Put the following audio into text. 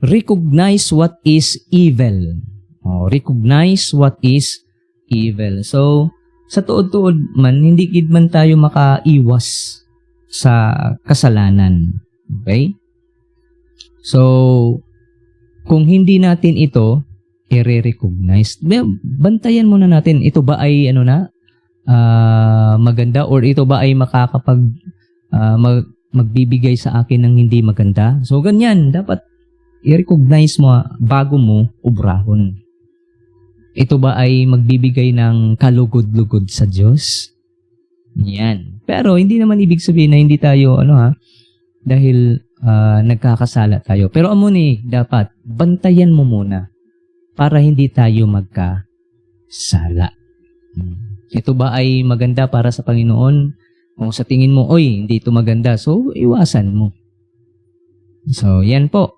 Recognize what is evil. Recognize what is evil. So, sa tuod-tuod man, hindi gid man tayo makaiwas sa kasalanan. Okay? So, kung hindi natin ito i-recognize, bantayan muna natin, ito ba ay maganda, or ito ba ay magbibigay sa akin ng hindi maganda. So, ganyan, dapat i-recognize mo bago mo ubrahon. Ito ba ay magbibigay ng kalugod-lugod sa Diyos? Yan. Pero hindi naman ibig sabihin na hindi tayo dahil nagkakasala tayo. Pero dapat bantayan mo muna para hindi tayo magkasala. Ito ba ay maganda para sa Panginoon? Kung sa tingin mo, hindi ito maganda, so iwasan mo. So, yan po.